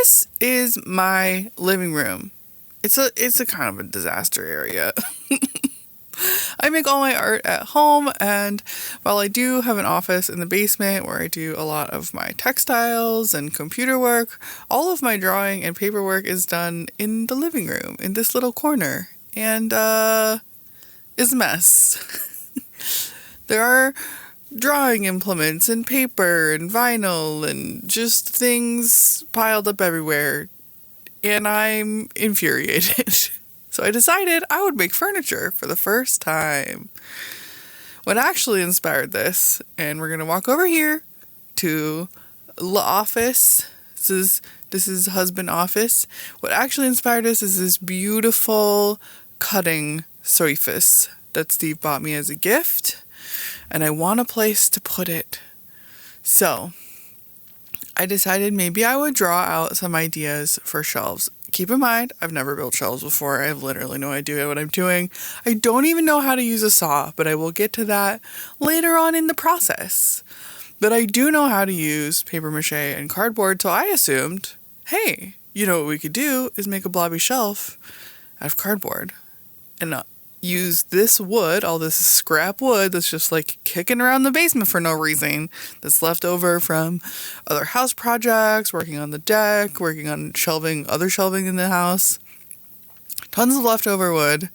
this is my living room. It's a kind of a disaster area. I make all my art at home, and while I do have an office in the basement where I do a lot of my textiles and computer work, all of my drawing and paperwork is done in the living room, in this little corner, and is a mess. There are drawing implements and paper and vinyl and just things piled up everywhere, and I'm infuriated. So I decided I would make furniture for the first time. What actually inspired this, and we're going to walk over here to the office. This is husband office. What actually inspired us is this beautiful cutting surface that Steve bought me as a gift, and I want a place to put it. So I decided maybe I would draw out some ideas for shelves. Keep in mind, I've never built shelves before. I have literally no idea what I'm doing. I don't even know how to use a saw, but I will get to that later on in the process. But I do know how to use paper mache and cardboard, so I assumed, hey, you know what we could do is make a blobby shelf out of cardboard and use this wood, all this scrap wood that's just like kicking around the basement for no reason, that's left over from other house projects, working on the deck, working on other shelving in the house. Tons of leftover wood.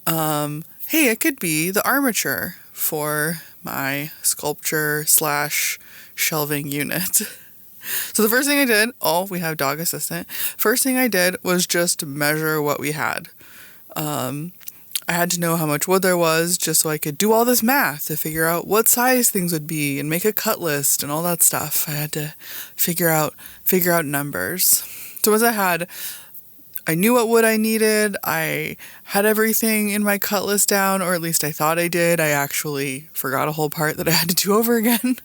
Hey, it could be the armature for my sculpture / shelving unit. So the first thing I did, we have dog assistant. First thing I did was just measure what we had. I had to know how much wood there was just so I could do all this math to figure out what size things would be and make a cut list and all that stuff. I had to figure out numbers. So once I knew what wood I needed. I had everything in my cut list down, or at least I thought I did. I actually forgot a whole part that I had to do over again.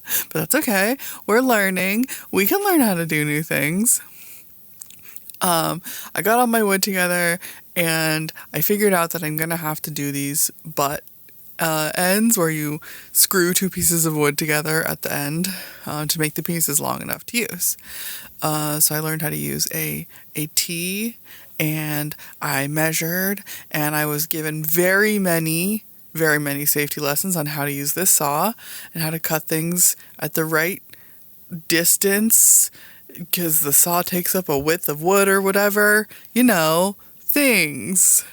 But that's okay. We're learning. We can learn how to do new things. I got all my wood together, and I figured out that I'm going to have to do these butt ends where you screw two pieces of wood together at the end to make the pieces long enough to use. So I learned how to use a T, and I measured, and I was given very many safety lessons on how to use this saw and how to cut things at the right distance, because the saw takes up a width of wood or whatever, things.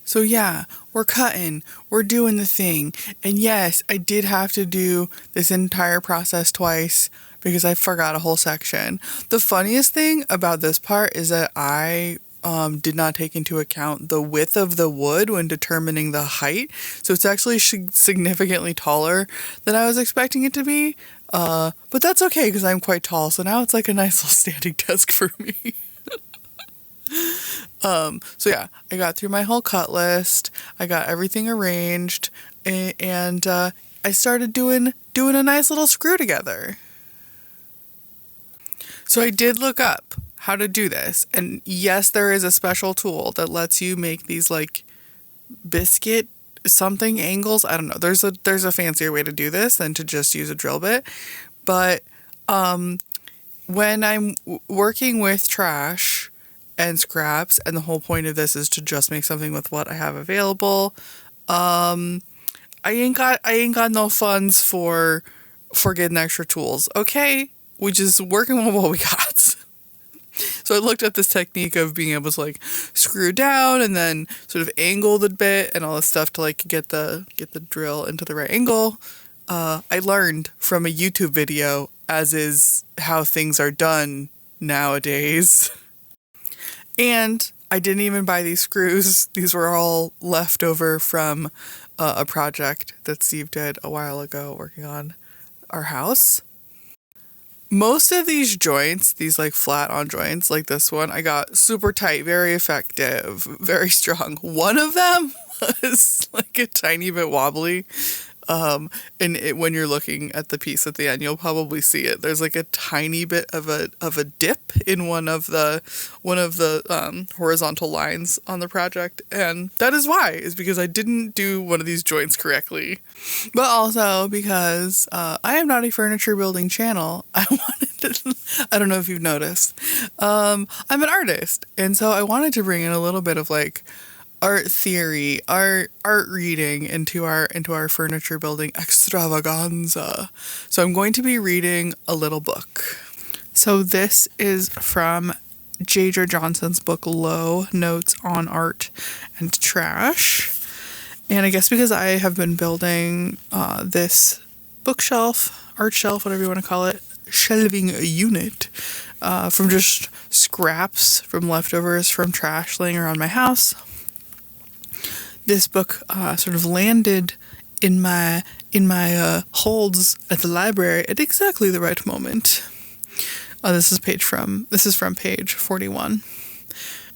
So yeah, we're cutting, we're doing the thing, and yes, I did have to do this entire process twice because I forgot a whole section. The funniest thing about this part is that I did not take into account the width of the wood when determining the height, so it's actually significantly taller than I was expecting it to be. But that's okay because I'm quite tall, so now it's like a nice little standing desk for me. So yeah, I got through my whole cut list. I got everything arranged, and I started doing a nice little screw together. So I did look up how to do this, and yes, there is a special tool that lets you make these like biscuit something angles. I don't know. There's a fancier way to do this than to just use a drill bit. But when I'm working with trash and scraps, and the whole point of this is to just make something with what I have available, I ain't got no funds for getting extra tools. Okay, we just working with what we got. So I looked at this technique of being able to like screw down and then sort of angle the bit and all this stuff to like get the drill into the right angle. I learned from a YouTube video, as is how things are done nowadays. And I didn't even buy these screws. These were all left over from a project that Steve did a while ago working on our house. Most of these joints, these like flat on joints like this one, I got super tight, very effective, very strong. One of them was like a tiny bit wobbly. And when you're looking at the piece at the end, you'll probably see it. There's like a tiny bit of a dip in one of the horizontal lines on the project, and that is because I didn't do one of these joints correctly, but also because I am not a furniture building channel. I don't know if you've noticed, I'm an artist, and so I wanted to bring in a little bit of like art theory, art reading into our furniture building extravaganza. So I'm going to be reading a little book. So this is from Deirdre Johnson's book Low, Notes on Art and Trash. And I guess because I have been building this bookshelf, art shelf, whatever you want to call it, shelving unit from just scraps from leftovers from trash laying around my house. This book sort of landed in my holds at the library at exactly the right moment. This is from page 41.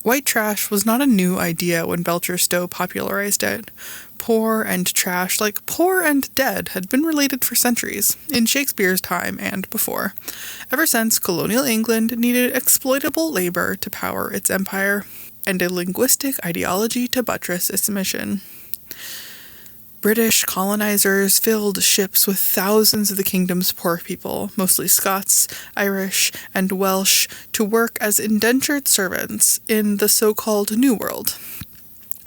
White trash was not a new idea when Belcher Stowe popularized it. Poor and trash, like poor and dead, had been related for centuries, in Shakespeare's time and before, ever since colonial England needed exploitable labor to power its empire, and a linguistic ideology to buttress its mission. British colonizers filled ships with thousands of the kingdom's poor people, mostly Scots, Irish, and Welsh, to work as indentured servants in the so-called New World.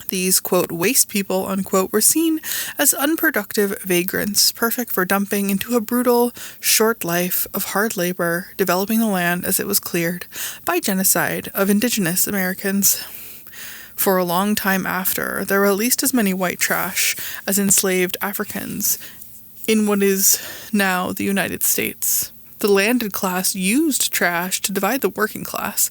These, quote, waste people, unquote, were seen as unproductive vagrants, perfect for dumping into a brutal, short life of hard labor, developing the land as it was cleared by genocide of indigenous Americans. For a long time after, there were at least as many white trash as enslaved Africans in what is now the United States. The landed class used trash to divide the working class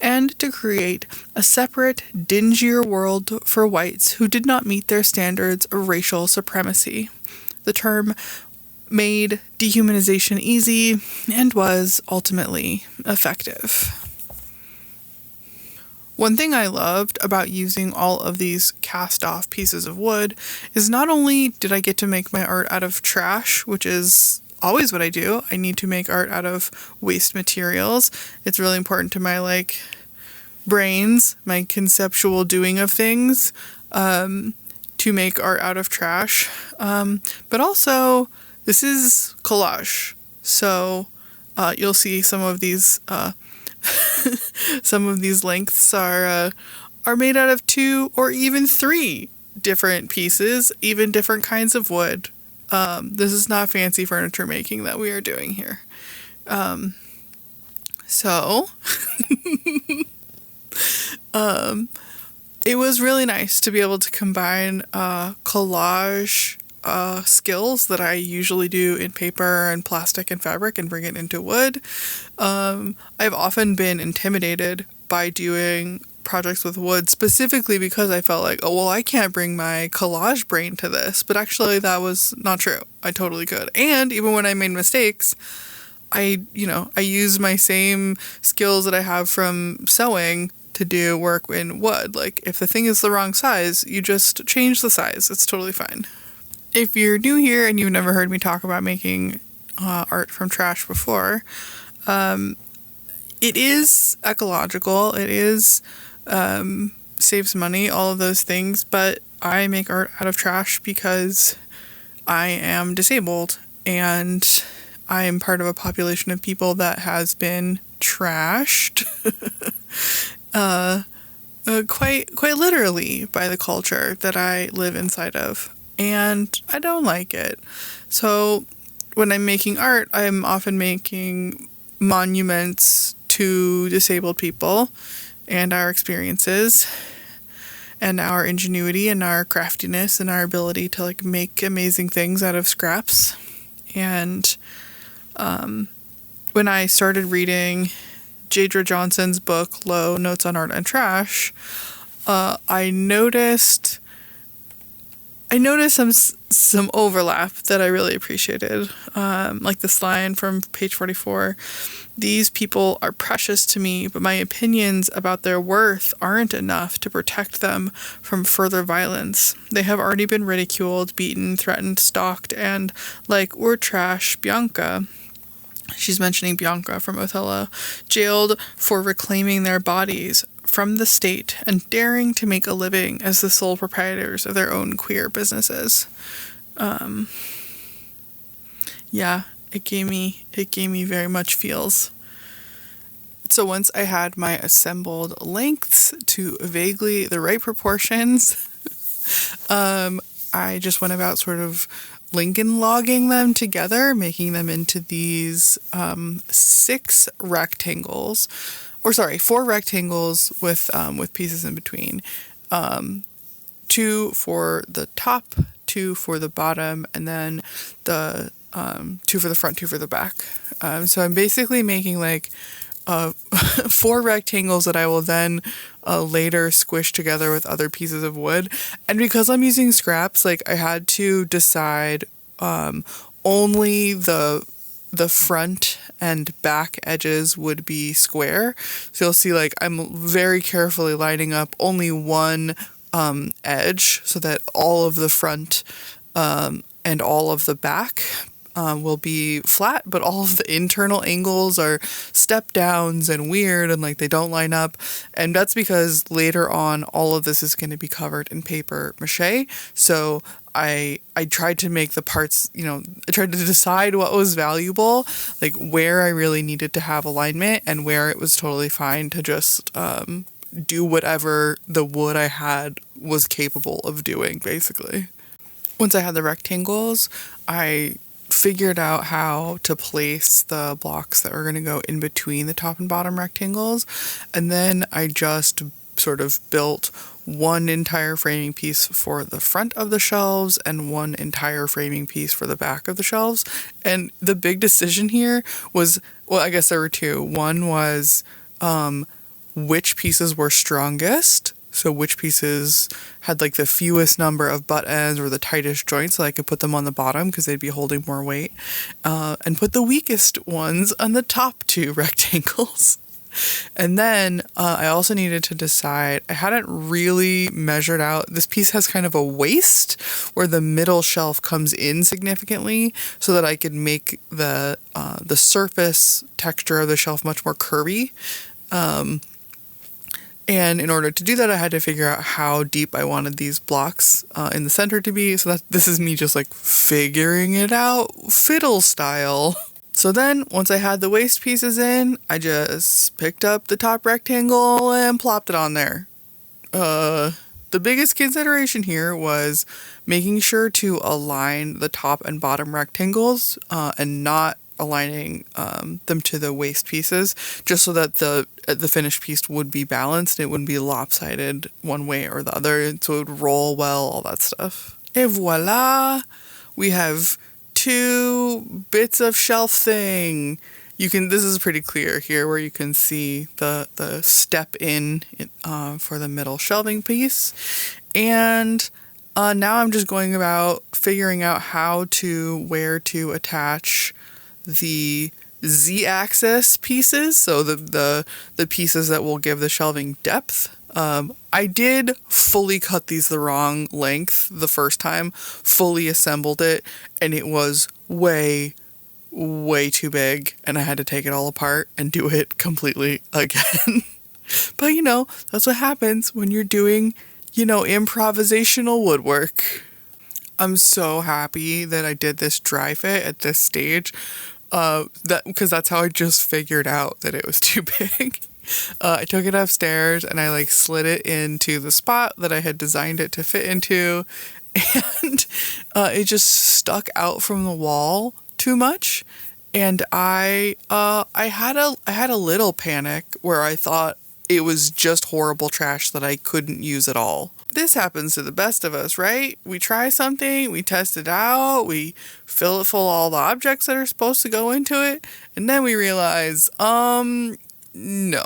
and to create a separate, dingier world for whites who did not meet their standards of racial supremacy. The term made dehumanization easy and was ultimately effective. One thing I loved about using all of these cast-off pieces of wood is not only did I get to make my art out of trash, which is always what I do. I need to make art out of waste materials. It's really important to my brains, my conceptual doing of things, to make art out of trash. But also, this is collage. So you'll see some of these some of these lengths are made out of 2 or even 3 different pieces, even different kinds of wood. This is not fancy furniture making that we are doing here. It was really nice to be able to combine collage skills that I usually do in paper and plastic and fabric and bring it into wood. I've often been intimidated by doing projects with wood, specifically because I felt like, oh, well, I can't bring my collage brain to this. But actually, that was not true. I totally could. And even when I made mistakes, I use my same skills that I have from sewing to do work in wood. Like, if the thing is the wrong size, you just change the size. It's totally fine. If you're new here and you've never heard me talk about making art from trash before, it is ecological. It is saves money, all of those things. But I make art out of trash because I am disabled and I am part of a population of people that has been trashed quite literally by the culture that I live inside of. And I don't like it. So when I'm making art, I'm often making monuments to disabled people and our experiences and our ingenuity and our craftiness and our ability to make amazing things out of scraps. And when I started reading Deirdre Johnson's book, Low, Notes on Art and Trash, I noticed some overlap that I really appreciated. Like this line from page 44, These people are precious to me, but my opinions about their worth aren't enough to protect them from further violence. They have already been ridiculed, beaten, threatened, stalked, and, like we're trash, Bianca, she's mentioning Bianca from Othello, jailed for reclaiming their bodies from the state and daring to make a living as the sole proprietors of their own queer businesses. Yeah, it gave me very much feels. So once I had my assembled lengths to vaguely the right proportions, I just went about sort of Lincoln logging them together, making them into these 4 rectangles with pieces in between. 2 for the top, 2 for the bottom, and then the 2 for the front, 2 for the back. So I'm basically making like 4 rectangles that I will then later squish together with other pieces of wood. And because I'm using scraps, like I had to decide only the front and back edges would be square. So you'll see like I'm very carefully lining up only one edge so that all of the front and all of the back will be flat, but all of the internal angles are step downs and weird and like they don't line up. And that's because later on all of this is going to be covered in paper mache. So I tried to make the parts, I tried to decide what was valuable, like where I really needed to have alignment and where it was totally fine to just do whatever the wood I had was capable of doing, basically. Once I had the rectangles, I figured out how to place the blocks that were going to go in between the top and bottom rectangles. And then I just sort of built one entire framing piece for the front of the shelves and one entire framing piece for the back of the shelves. And the big decision here was, well, I guess there were 2. One was which pieces were strongest. So which pieces had like the fewest number of butt ends or the tightest joints, so I could put them on the bottom because they'd be holding more weight, and put the weakest ones on the top 2 rectangles. And then I also needed to decide, I hadn't really measured out, this piece has kind of a waist where the middle shelf comes in significantly so that I could make the surface texture of the shelf much more curvy. And in order to do that, I had to figure out how deep I wanted these blocks in the center to be. So this is me just like figuring it out fiddle style. So then once I had the waist pieces in, I just picked up the top rectangle and plopped it on there. The biggest consideration here was making sure to align the top and bottom rectangles and not aligning them to the waist pieces, just so that the finished piece would be balanced. It wouldn't be lopsided one way or the other, so it would roll well, all that stuff. Et voila! We have 2 bits of shelf thing. This is pretty clear here where you can see the step in for the middle shelving piece. And now I'm just going about figuring out where to attach the Z-axis pieces, so the pieces that will give the shelving depth. I did fully cut these the wrong length the first time, fully assembled it, and it was way too big, and I had to take it all apart and do it completely again. But that's what happens when you're doing, improvisational woodwork. I'm so happy that I did this dry fit at this stage, because that's how I just figured out that it was too big. I took it upstairs and I slid it into the spot that I had designed it to fit into, and it just stuck out from the wall too much. And I had a little panic where I thought it was just horrible trash that I couldn't use at all. This happens to the best of us, right? We try something, we test it out, we fill it full of all the objects that are supposed to go into it, and then we realize, no.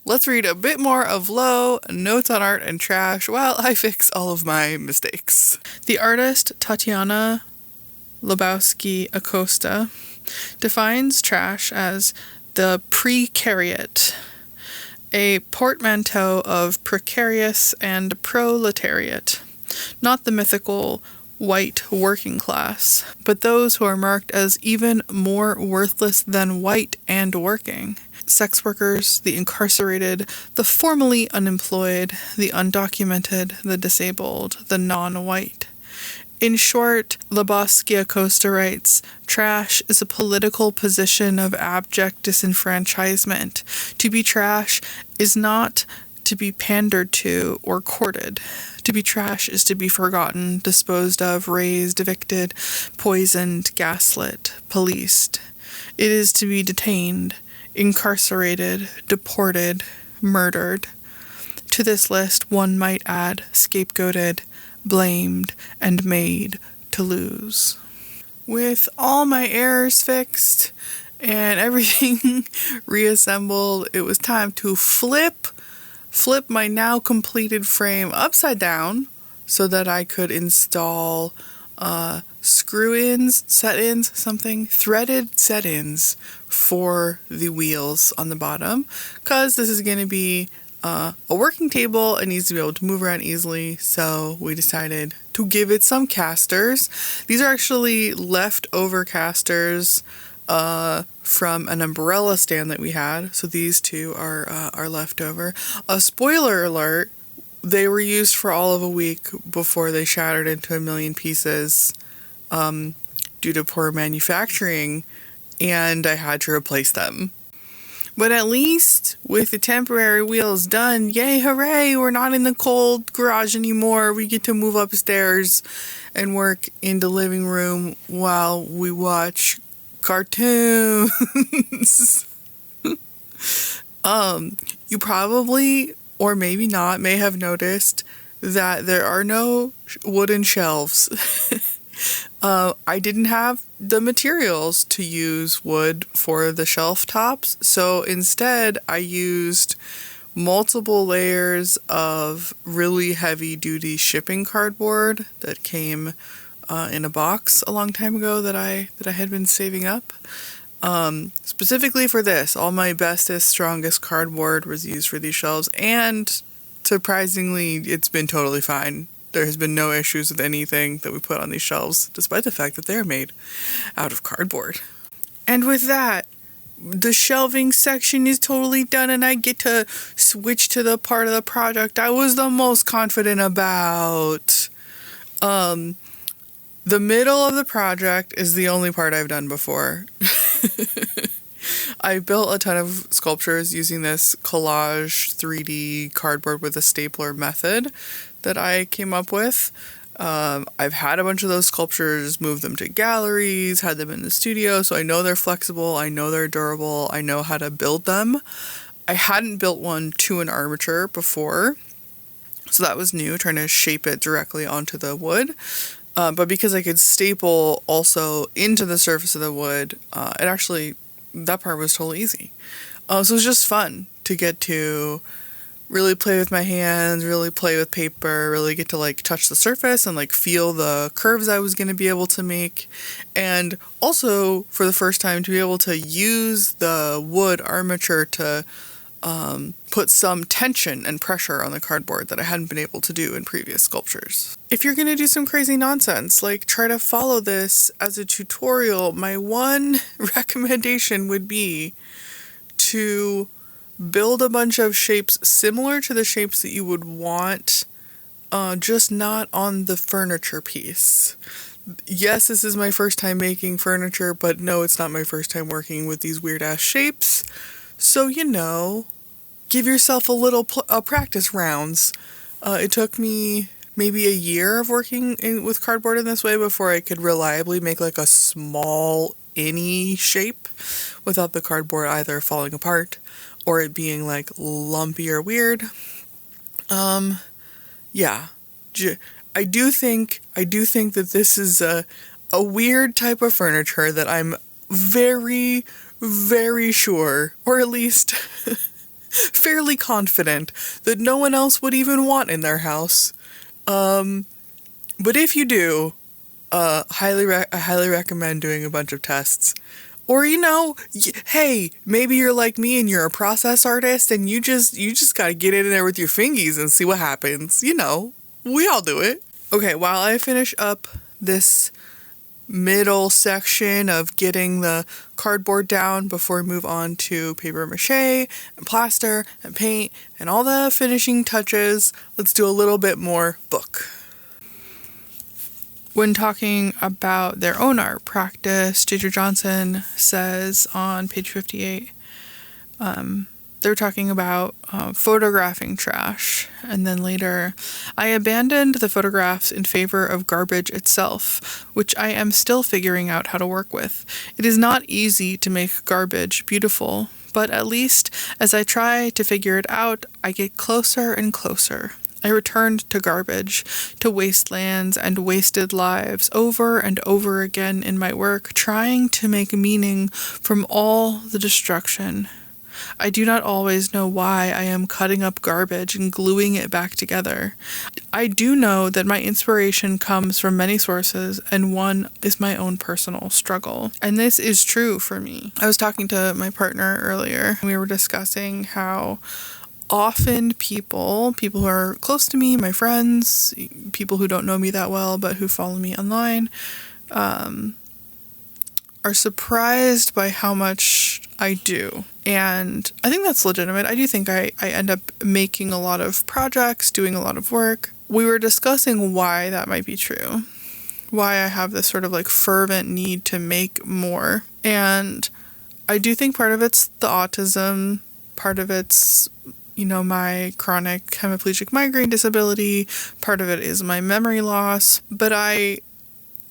Let's read a bit more of Low, Notes on Art and Trash, while I fix all of my mistakes. The artist Tatiana Lebowski Acosta defines trash as the precariat, a portmanteau of precarious and proletariat, not the mythical white working class, but those who are marked as even more worthless than white and working. Sex workers, the incarcerated, the formerly unemployed, the undocumented, the disabled, the non-white. In short, Labaskia Costa writes, trash is a political position of abject disenfranchisement. To be trash is not to be pandered to or courted. To be trash is to be forgotten, disposed of, raised, evicted, poisoned, gaslit, policed. It is to be detained, incarcerated, deported, murdered. To this list one might add scapegoated, blamed, and made to lose. With all my errors fixed and everything reassembled, it was time to flip my now completed frame upside down so that I could install screw-ins, set-ins, threaded set-ins for the wheels on the bottom, because this is going to be a working table. It needs to be able to move around easily, so we decided to give it some casters. These are actually leftover casters from an umbrella stand that we had, so these two are leftover. A spoiler alert, they were used for all of a week before they shattered into a million pieces due to poor manufacturing, and I had to replace them. But at least with the temporary wheels done, yay, hooray, we're not in the cold garage anymore. We get to move upstairs and work in the living room while we watch cartoons. You probably, or maybe not, may have noticed that there are no wooden shelves. I didn't have the materials to use wood for the shelf tops, so instead I used multiple layers of really heavy duty shipping cardboard that came in a box a long time ago that I had been saving up. Specifically for this, all my bestest, strongest cardboard was used for these shelves, and surprisingly, it's been totally fine. There has been no issues with anything that we put on these shelves, despite the fact that they're made out of cardboard. And with that, the shelving section is totally done, and I get to switch to the part of the project I was the most confident about. The middle of the project is the only part I've done before. I built a ton of sculptures using this collage 3D cardboard with a stapler method that I came up with. I've had a bunch of those sculptures, moved them to galleries, had them in the studio, so I know they're flexible, I know they're durable, I know how to build them. I hadn't built one to an armature before, so that was new, trying to shape it directly onto the wood. But because I could staple also into the surface of the wood, that part was totally easy. So it was just fun to get to really play with my hands, really play with paper, really get to like touch the surface and like feel the curves I was going to be able to make. And also for the first time to be able to use the wood armature to put some tension and pressure on the cardboard that I hadn't been able to do in previous sculptures. If you're going to do some crazy nonsense, like try to follow this as a tutorial, my one recommendation would be to build a bunch of shapes similar to the shapes that you would want, just not on the furniture piece. Yes, this is my first time making furniture, but no, it's not my first time working with these weird-ass shapes. So, give yourself a little practice rounds. It took me maybe a year of working with cardboard in this way before I could reliably make like a small any shape without the cardboard either falling apart or it being like lumpy or weird. Yeah. I do think that this is a weird type of furniture that I'm very, very sure, or at least fairly confident, that no one else would even want in their house. But if you do, I highly recommend doing a bunch of tests Or, hey, maybe you're like me and you're a process artist and you just got to get in there with your fingies and see what happens. We all do it. Okay, while I finish up this middle section of getting the cardboard down before we move on to paper mache and plaster and paint and all the finishing touches, let's do a little bit more book. When talking about their own art practice, Deidre Johnson says on page 58, they're talking about photographing trash. And then later, I abandoned the photographs in favor of garbage itself, which I am still figuring out how to work with. It is not easy to make garbage beautiful, but at least as I try to figure it out, I get closer and closer. I returned to garbage, to wastelands and wasted lives over and over again in my work, trying to make meaning from all the destruction. I do not always know why I am cutting up garbage and gluing it back together. I do know that my inspiration comes from many sources, and one is my own personal struggle. And this is true for me. I was talking to my partner earlier, and we were discussing how often people who are close to me, my friends, people who don't know me that well but who follow me online, are surprised by how much I do. And I think that's legitimate. I do think I end up making a lot of projects, doing a lot of work. We were discussing why that might be true, why I have this sort of like fervent need to make more. And I do think part of it's the autism, part of it's my chronic hemiplegic migraine disability, part of it is my memory loss, but I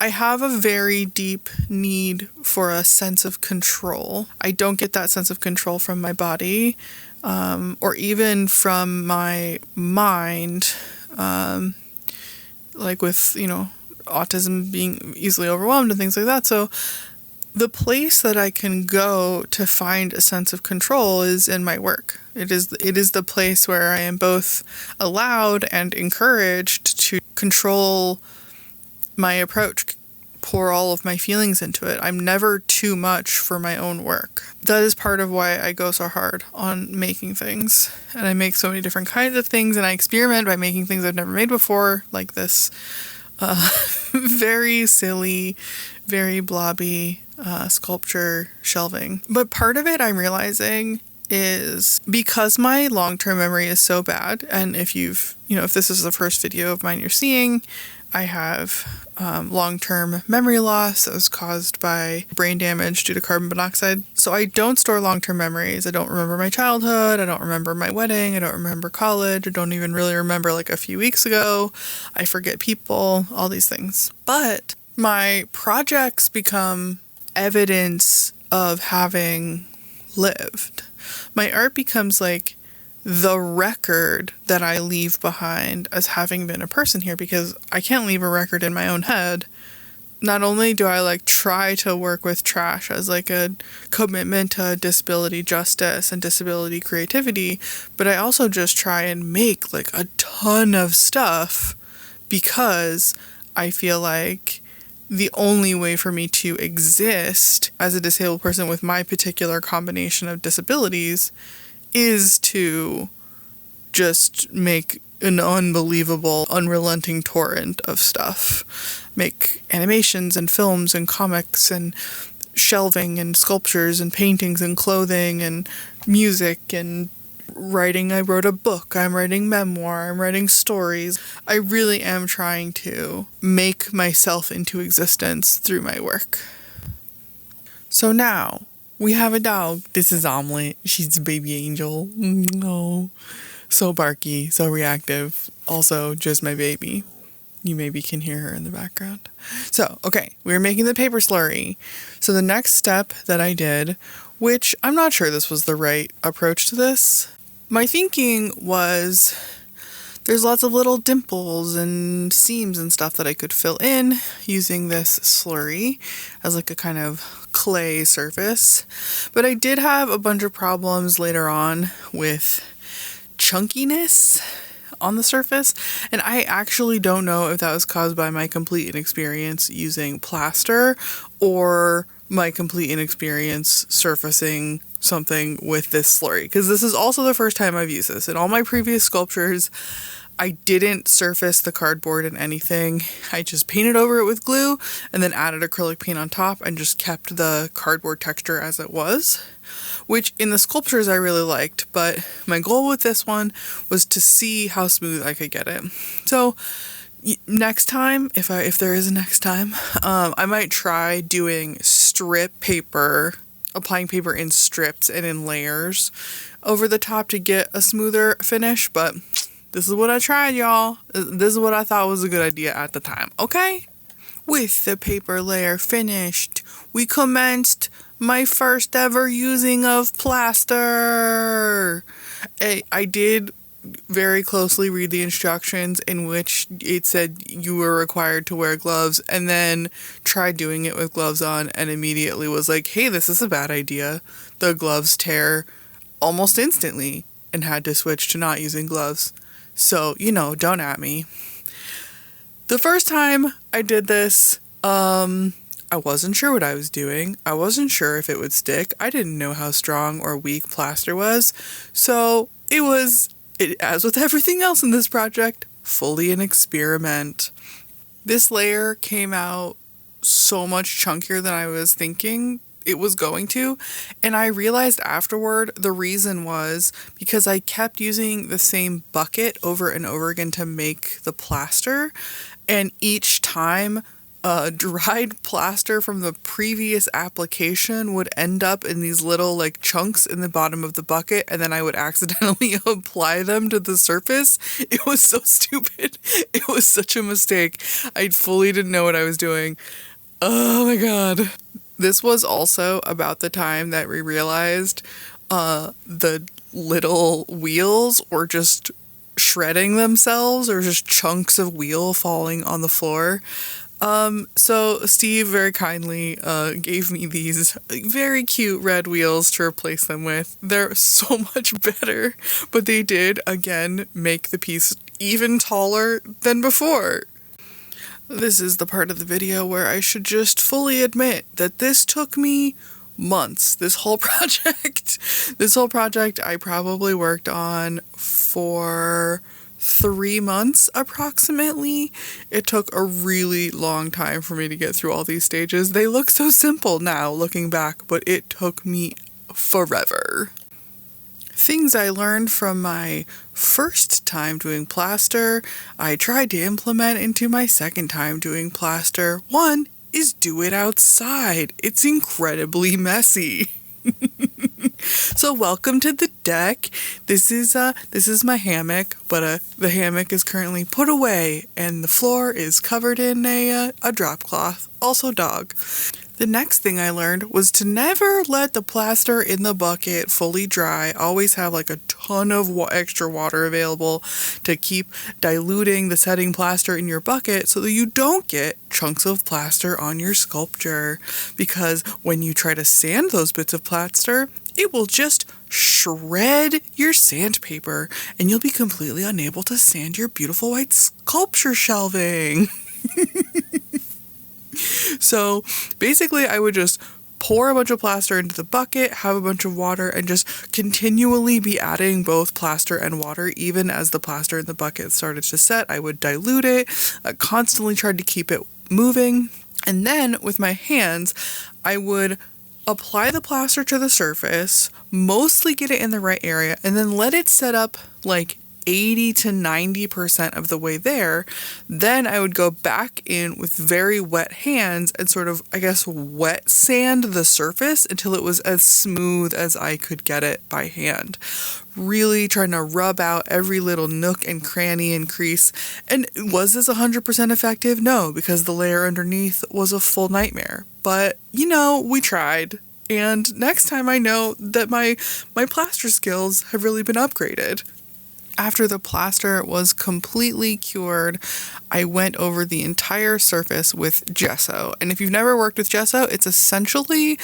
have a very deep need for a sense of control. I don't get that sense of control from my body, or even from my mind, like with, autism being easily overwhelmed and things like that. So the place that I can go to find a sense of control is in my work. It is the place where I am both allowed and encouraged to control my approach, pour all of my feelings into it. I'm never too much for my own work. That is part of why I go so hard on making things. And I make so many different kinds of things, and I experiment by making things I've never made before, like this very silly, very blobby sculpture shelving. But part of it I'm realizing is because my long-term memory is so bad, and if this is the first video of mine you're seeing, I have long-term memory loss that was caused by brain damage due to carbon monoxide. So I don't store long-term memories. I don't remember my childhood. I don't remember my wedding. I don't remember college. I don't even really remember like a few weeks ago. I forget people, all these things. But my projects become evidence of having lived. My art becomes like the record that I leave behind as having been a person here, because I can't leave a record in my own head. Not only do I try to work with trash as a commitment to disability justice and disability creativity, but I also just try and make a ton of stuff because I feel like the only way for me to exist as a disabled person with my particular combination of disabilities is to just make an unbelievable, unrelenting torrent of stuff. Make animations and films and comics and shelving and sculptures and paintings and clothing and music and writing. I wrote a book. I'm writing memoir. I'm writing stories. I really am trying to make myself into existence through my work. So now, we have a dog. This is Omelet. She's a baby angel. No. So barky, so reactive. Also, just my baby. You maybe can hear her in the background. So, okay, we were making the paper slurry. So the next step that I did, which I'm not sure this was the right approach to this, my thinking was there's lots of little dimples and seams and stuff that I could fill in using this slurry as a kind of clay surface. But I did have a bunch of problems later on with chunkiness on the surface, and I actually don't know if that was caused by my complete inexperience using plaster or my complete inexperience surfacing something with this slurry. Because this is also the first time I've used this. In all my previous sculptures, I didn't surface the cardboard in anything. I just painted over it with glue and then added acrylic paint on top and just kept the cardboard texture as it was, which in the sculptures I really liked, but my goal with this one was to see how smooth I could get it. So next time, if there is a next time, I might try doing strip paper, applying paper in strips and in layers over the top to get a smoother finish, but this is what I tried, y'all. This is what I thought was a good idea at the time, okay? With the paper layer finished, we commenced my first ever using of plaster. I did very closely read the instructions in which it said you were required to wear gloves, and then tried doing it with gloves on and immediately was like, hey, this is a bad idea. The gloves tear almost instantly and had to switch to not using gloves. So, don't at me. The first time I did this, I wasn't sure what I was doing. I wasn't sure if it would stick. I didn't know how strong or weak plaster was. So it was, as with everything else in this project, fully an experiment. This layer came out so much chunkier than I was thinking it was going to, and I realized afterward the reason was because I kept using the same bucket over and over again to make the plaster, and each time dried plaster from the previous application would end up in these little chunks in the bottom of the bucket, and then I would accidentally apply them to the surface. It was so stupid. It was such a mistake. I fully didn't know what I was doing. Oh my god. This was also about the time that we realized the little wheels were just shredding themselves, or just chunks of wheel falling on the floor. So Steve very kindly gave me these very cute red wheels to replace them with. They're so much better, but they did, again, make the piece even taller than before. This is the part of the video where I should just fully admit that this took me months. This whole project I probably worked on for 3 months approximately. It took a really long time for me to get through all these stages. They look so simple now looking back, but it took me forever. Things I learned from my first time doing plaster, I tried to implement into my second time doing plaster. One is do it outside. It's incredibly messy. So welcome to the deck. This is my hammock, but the hammock is currently put away and the floor is covered in a drop cloth, also dog. The next thing I learned was to never let the plaster in the bucket fully dry. Always have a ton of extra water available to keep diluting the setting plaster in your bucket so that you don't get chunks of plaster on your sculpture. Because when you try to sand those bits of plaster, it will just shred your sandpaper and you'll be completely unable to sand your beautiful white sculpture shelving. So basically I would just pour a bunch of plaster into the bucket, have a bunch of water, and just continually be adding both plaster and water. Even as the plaster in the bucket started to set, I would dilute it. I constantly tried to keep it moving. And then with my hands, I would apply the plaster to the surface, mostly get it in the right area, and then let it set up 80 to 90% of the way there. Then I would go back in with very wet hands and sort of, wet sand the surface until it was as smooth as I could get it by hand. Really trying to rub out every little nook and cranny and crease. And was this 100% effective? No, because the layer underneath was a full nightmare. But, we tried. And next time I know that my plaster skills have really been upgraded. After the plaster was completely cured, I went over the entire surface with gesso. And if you've never worked with gesso, it's essentially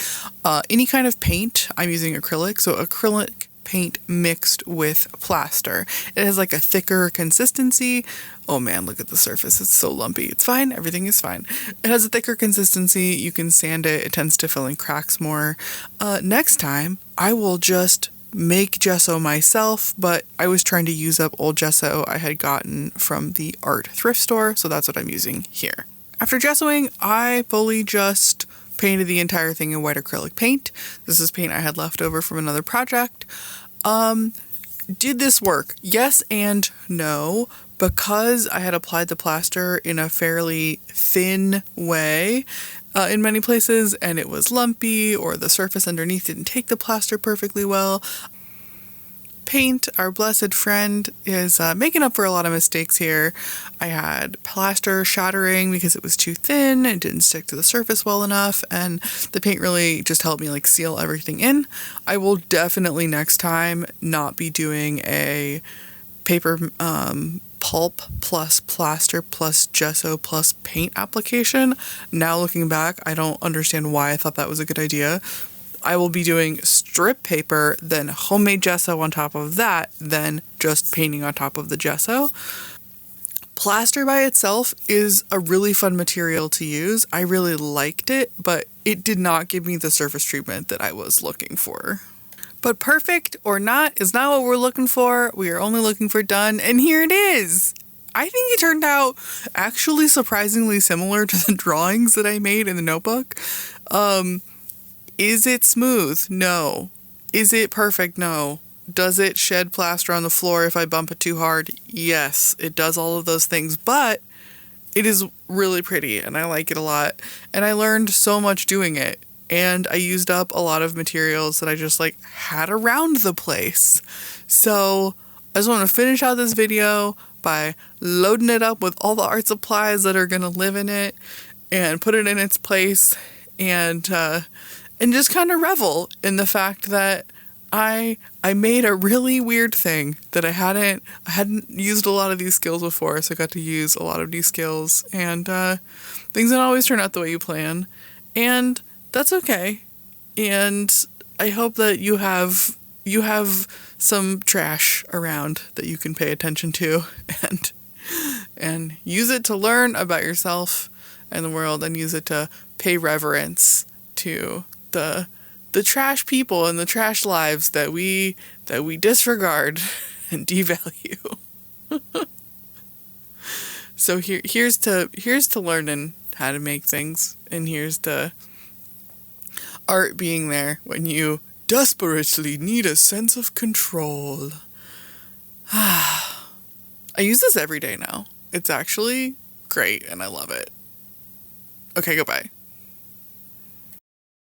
any kind of paint. I'm using acrylic, so acrylic paint mixed with plaster. It has like a thicker consistency. Oh man, look at the surface. It's so lumpy. It's fine. Everything is fine. It has a thicker consistency. You can sand it. It tends to fill in cracks more. Next time, I will just make gesso myself, but I was trying to use up old gesso I had gotten from the art thrift store, so that's what I'm using here. After gessoing, I fully just painted the entire thing in white acrylic paint. This is paint I had left over from another project. Did this work? Yes and no. Because I had applied the plaster in a fairly thin way in many places, and it was lumpy, or the surface underneath didn't take the plaster perfectly well. Paint, our blessed friend, is making up for a lot of mistakes here. I had plaster shattering because it was too thin, it didn't stick to the surface well enough, and the paint really just helped me like seal everything in. I will definitely next time not be doing a paper pulp plus plaster plus gesso plus paint application. Now looking back, I don't understand why I thought that was a good idea. I will be doing strip paper, then homemade gesso on top of that, then just painting on top of the gesso. Plaster by itself is a really fun material to use. I really liked it, but it did not give me the surface treatment that I was looking for. But perfect or not is not what we're looking for. We are only looking for done, and here it is. I think it turned out actually surprisingly similar to the drawings that I made in the notebook. Is it smooth? No. Is it perfect? No. Does it shed plaster on the floor if I bump it too hard? Yes, it does all of those things, but it is really pretty and I like it a lot. And I learned so much doing it. And I used up a lot of materials that I just like had around the place. So I just want to finish out this video by loading it up with all the art supplies that are going to live in it and put it in its place and just kind of revel in the fact that I made a really weird thing that I hadn't used a lot of these skills before, so I got to use a lot of new skills, and things don't always turn out the way you plan, and that's okay. And I hope that you have some trash around that you can pay attention to and use it to learn about yourself and the world, and use it to pay reverence to the trash people and the trash lives that we disregard and devalue. So here's to learning how to make things, and here's to art being there when you desperately need a sense of control. I use this every day now. It's actually great and I love it. Okay, goodbye.